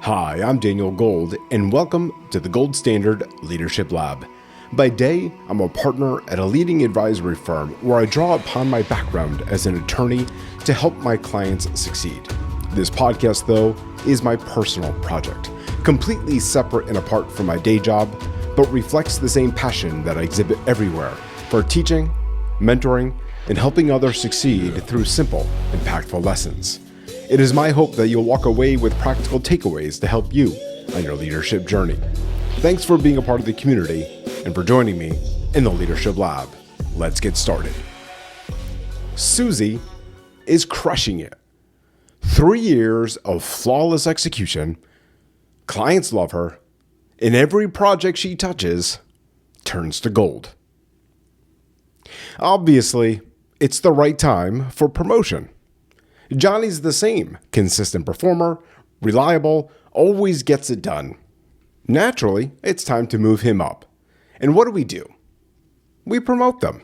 Hi, I'm Daniel Gold, and welcome to the Gold Standard Leadership Lab. By day, I'm a partner at a leading advisory firm where I draw upon my background as an attorney to help my clients succeed. This podcast, though, is my personal project, completely separate and apart from my day job, but reflects the same passion that I exhibit everywhere for teaching, mentoring, and helping others succeed through simple, impactful lessons. It is my hope that you'll walk away with practical takeaways to help you on your leadership journey. Thanks for being a part of the community and for joining me in the Leadership Lab. Let's get started. Susie is crushing it. 3 years of flawless execution, clients love her, and every project she touches turns to gold. Obviously, it's the right time for promotion. Johnny's the same, consistent performer, reliable, always gets it done. Naturally, it's time to move him up. And what do? We promote them.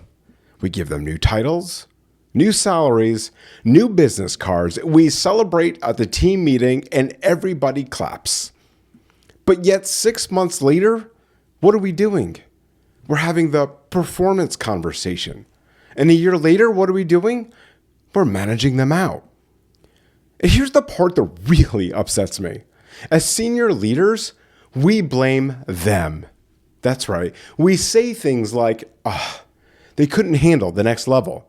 We give them new titles, new salaries, new business cards. We celebrate at the team meeting and everybody claps. But yet 6 months later, what are we doing? We're having the performance conversation. And a year later, what are we doing? We're managing them out. And here's the part that really upsets me. As senior leaders, we blame them. That's right. We say things like, they couldn't handle the next level.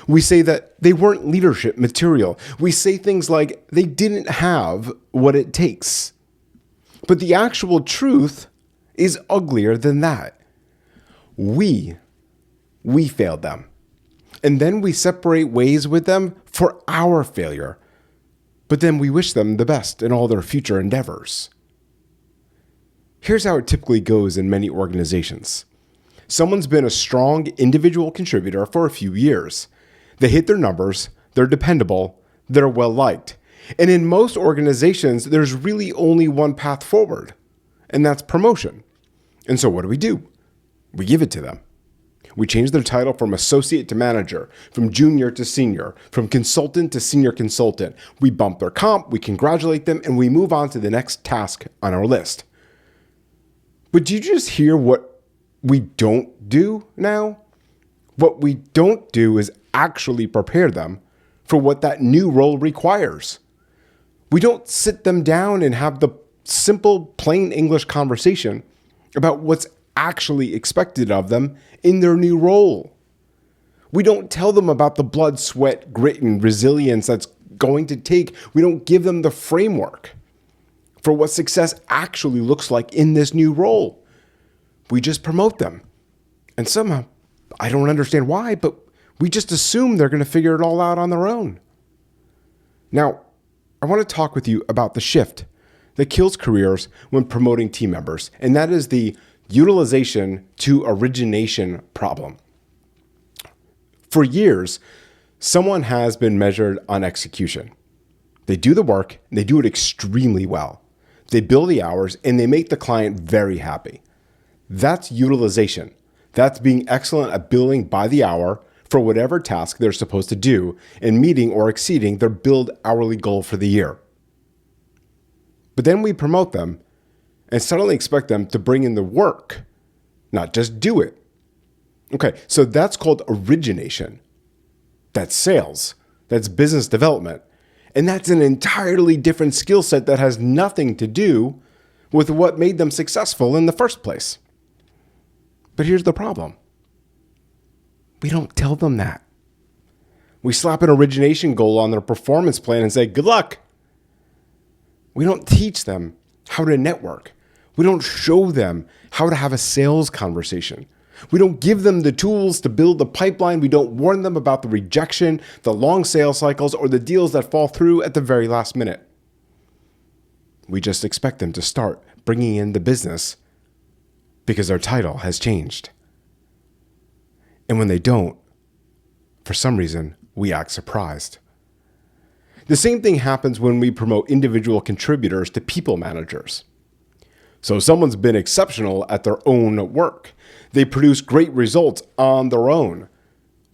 We say that they weren't leadership material. We say things like they didn't have what it takes. But the actual truth is uglier than that. We failed them. And then we separate ways with them for our failure. But then we wish them the best in all their future endeavors. Here's how it typically goes in many organizations. Someone's been a strong individual contributor for a few years. They hit their numbers, they're dependable, they're well-liked. And in most organizations, there's really only one path forward, and that's promotion. And so what do? We give it to them. We change their title from associate to manager, from junior to senior, from consultant to senior consultant. We bump their comp, we congratulate them, and we move on to the next task on our list. But did you just hear what we don't do now? What we don't do is actually prepare them for what that new role requires. We don't sit them down and have the simple, plain English conversation about what's actually expected of them in their new role. We don't tell them about the blood, sweat, grit, and resilience that's going to take. We don't give them the framework for what success actually looks like in this new role. We just promote them. And somehow, I don't understand why, but we just assume they're going to figure it all out on their own. Now, I want to talk with you about the shift that kills careers when promoting team members, and that is the utilization to origination problem. For years, someone has been measured on execution. They do the work, and they do it extremely well. They bill the hours, and they make the client very happy. That's utilization. That's being excellent at billing by the hour for whatever task they're supposed to do and meeting or exceeding their billed hourly goal for the year. But then we promote them and suddenly expect them to bring in the work, not just do it. Okay, so that's called origination. That's sales. That's business development. And that's an entirely different skill set that has nothing to do with what made them successful in the first place. But here's the problem. We don't tell them that. We slap an origination goal on their performance plan and say, good luck. We don't teach them how to network. We don't show them how to have a sales conversation. We don't give them the tools to build the pipeline. We don't warn them about the rejection, the long sales cycles, or the deals that fall through at the very last minute. We just expect them to start bringing in the business because their title has changed. And when they don't, for some reason, we act surprised. The same thing happens when we promote individual contributors to people managers. So someone's been exceptional at their own work. They produce great results on their own.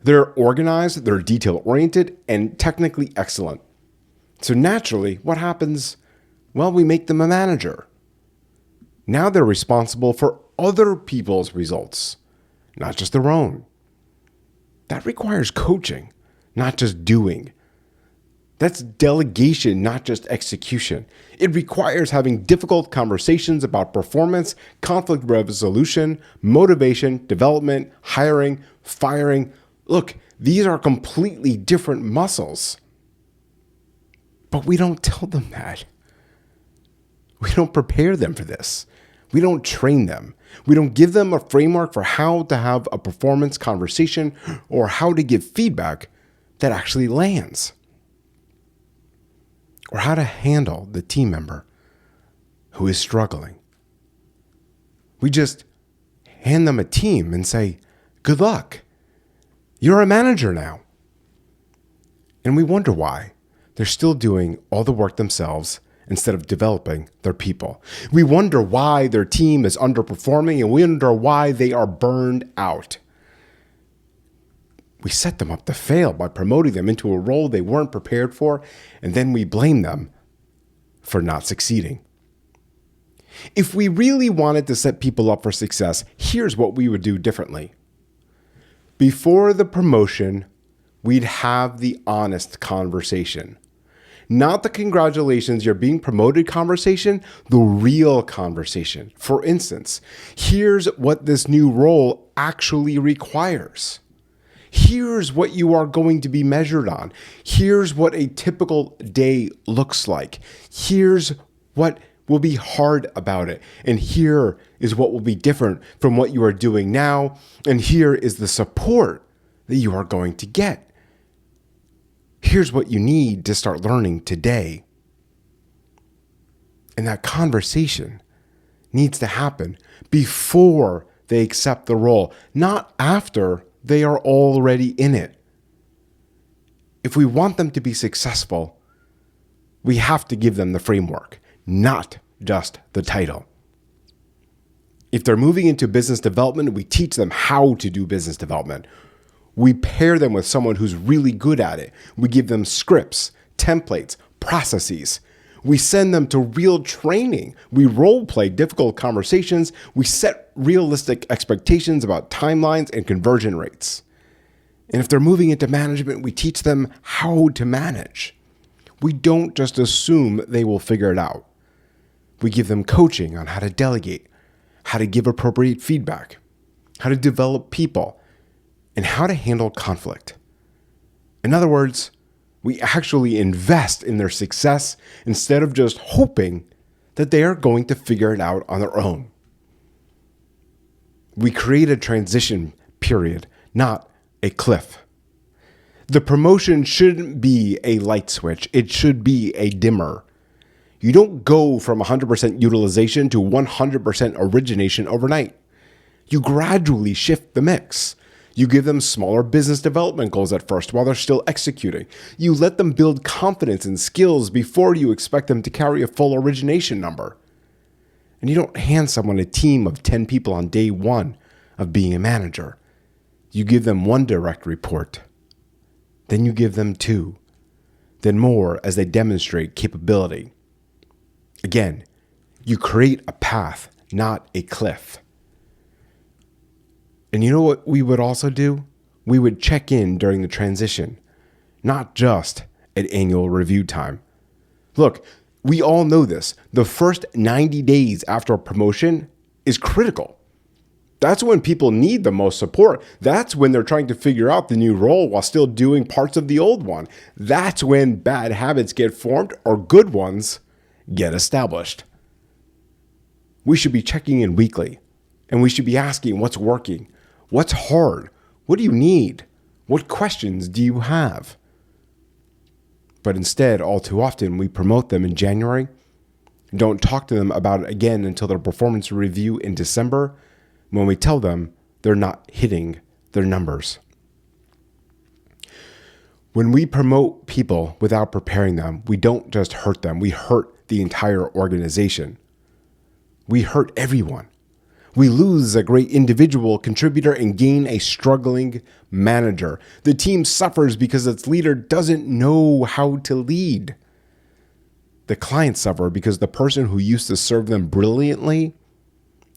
They're organized, they're detail-oriented, and technically excellent. So naturally, what happens? Well, we make them a manager. Now they're responsible for other people's results, not just their own. That requires coaching, not just doing. That's delegation, not just execution. It requires having difficult conversations about performance, conflict resolution, motivation, development, hiring, firing. Look, these are completely different muscles. But we don't tell them that. We don't prepare them for this. We don't train them. We don't give them a framework for how to have a performance conversation or how to give feedback that actually lands. Or how to handle the team member who is struggling. We just hand them a team and say, good luck. You're a manager now. And we wonder why they're still doing all the work themselves instead of developing their people. We wonder why their team is underperforming, and we wonder why they are burned out. We set them up to fail by promoting them into a role they weren't prepared for, and then we blame them for not succeeding. If we really wanted to set people up for success, here's what we would do differently. Before the promotion, we'd have the honest conversation. Not the congratulations, you're being promoted conversation, the real conversation. For instance, here's what this new role actually requires. Here's what you are going to be measured on. Here's what a typical day looks like. Here's what will be hard about it. And here is what will be different from what you are doing now. And here is the support that you are going to get. Here's what you need to start learning today. And that conversation needs to happen before they accept the role, not after they are already in it. If we want them to be successful, we have to give them the framework, not just the title. If they're moving into business development, we teach them how to do business development. We pair them with someone who's really good at it. We give them scripts, templates, processes. We send them to real training. We role play difficult conversations. We set realistic expectations about timelines and conversion rates. And if they're moving into management, we teach them how to manage. We don't just assume they will figure it out. We give them coaching on how to delegate, how to give appropriate feedback, how to develop people, and how to handle conflict. In other words, we actually invest in their success instead of just hoping that they are going to figure it out on their own. We create a transition period, not a cliff. The promotion shouldn't be a light switch. It should be a dimmer. You don't go from 100% utilization to 100% origination overnight. You gradually shift the mix. You give them smaller business development goals at first while they're still executing. You let them build confidence and skills before you expect them to carry a full origination number. And you don't hand someone a team of 10 people on day one of being a manager. You give them one direct report. Then you give them two. Then more as they demonstrate capability. Again, you create a path, not a cliff. And you know what we would also do? We would check in during the transition, not just at annual review time. Look, we all know this. The first 90 days after a promotion is critical. That's when people need the most support. That's when they're trying to figure out the new role while still doing parts of the old one. That's when bad habits get formed or good ones get established. We should be checking in weekly, and we should be asking what's working. What's hard? What do you need? What questions do you have? But instead, all too often, we promote them in January, don't talk to them about it again until their performance review in December, when we tell them they're not hitting their numbers. When we promote people without preparing them, we don't just hurt them, we hurt the entire organization. We hurt everyone. We lose a great individual contributor and gain a struggling manager. The team suffers because its leader doesn't know how to lead. The clients suffer because the person who used to serve them brilliantly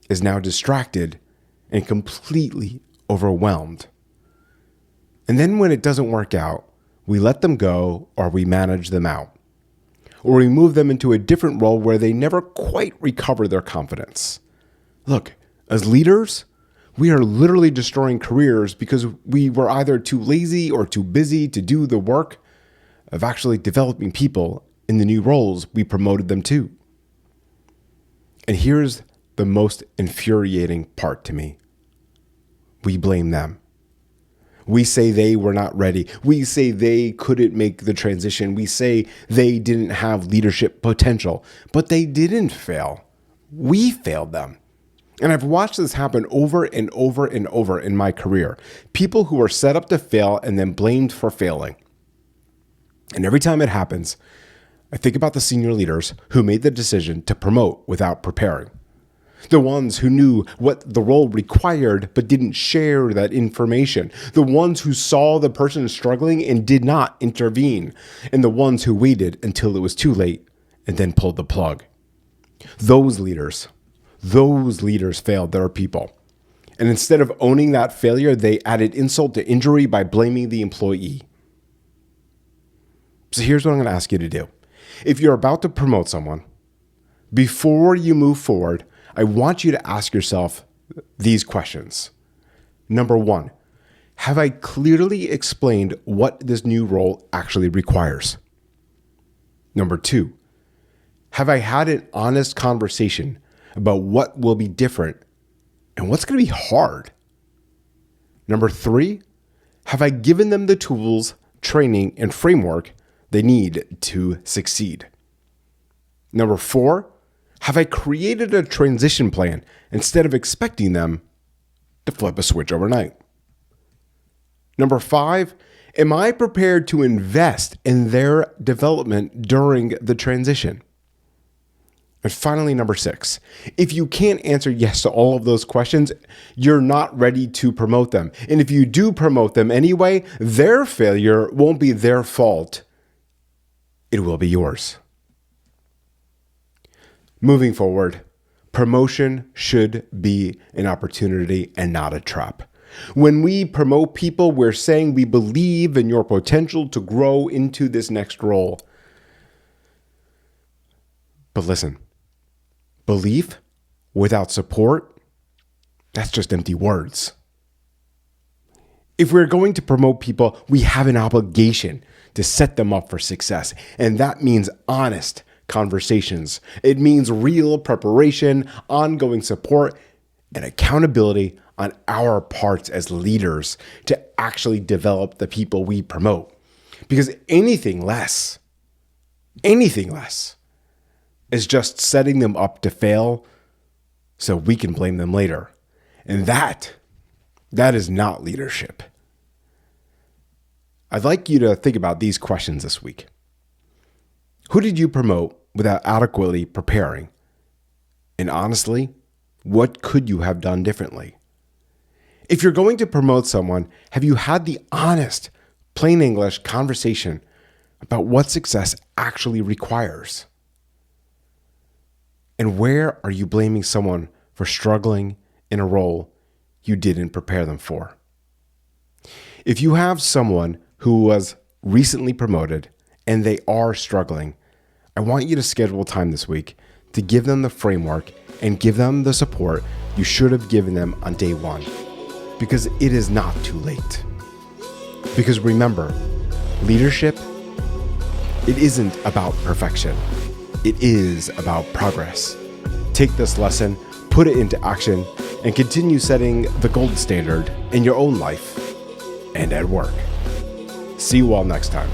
is now distracted and completely overwhelmed. And then when it doesn't work out, we let them go or we manage them out. Or we move them into a different role where they never quite recover their confidence. Look, as leaders, we are literally destroying careers because we were either too lazy or too busy to do the work of actually developing people in the new roles we promoted them to. And here's the most infuriating part to me. We blame them. We say they were not ready. We say they couldn't make the transition. We say they didn't have leadership potential, but they didn't fail. We failed them. And I've watched this happen over and over and over in my career. People who are set up to fail and then blamed for failing. And every time it happens, I think about the senior leaders who made the decision to promote without preparing. The ones who knew what the role required but didn't share that information. The ones who saw the person struggling and did not intervene. And the ones who waited until it was too late and then pulled the plug. Those leaders failed their people. And instead of owning that failure, they added insult to injury by blaming the employee. So here's what I'm going to ask you to do. If you're about to promote someone, before you move forward, I want you to ask yourself these questions. Number one, have I clearly explained what this new role actually requires? Number two, have I had an honest conversation about what will be different and what's going to be hard? Number three, have I given them the tools, training, and framework they need to succeed? Number four, have I created a transition plan instead of expecting them to flip a switch overnight? Number five, am I prepared to invest in their development during the transition? And finally, number six, if you can't answer yes to all of those questions, you're not ready to promote them. And if you do promote them anyway, their failure won't be their fault. It will be yours. Moving forward, promotion should be an opportunity and not a trap. When we promote people, we're saying we believe in your potential to grow into this next role. But listen, belief without support, that's just empty words. If we're going to promote people, we have an obligation to set them up for success. And that means honest conversations. It means real preparation, ongoing support, and accountability on our parts as leaders to actually develop the people we promote. Because anything less is just setting them up to fail so we can blame them later. And that is not leadership. I'd like you to think about these questions this week. Who did you promote without adequately preparing? And honestly, what could you have done differently? If you're going to promote someone, have you had the honest, plain English conversation about what success actually requires? And where are you blaming someone for struggling in a role you didn't prepare them for? If you have someone who was recently promoted and they are struggling, I want you to schedule time this week to give them the framework and give them the support you should have given them on day one, because it is not too late. Because remember, leadership, it isn't about perfection. It is about progress. Take this lesson, put it into action, and continue setting the gold standard in your own life and at work. See you all next time.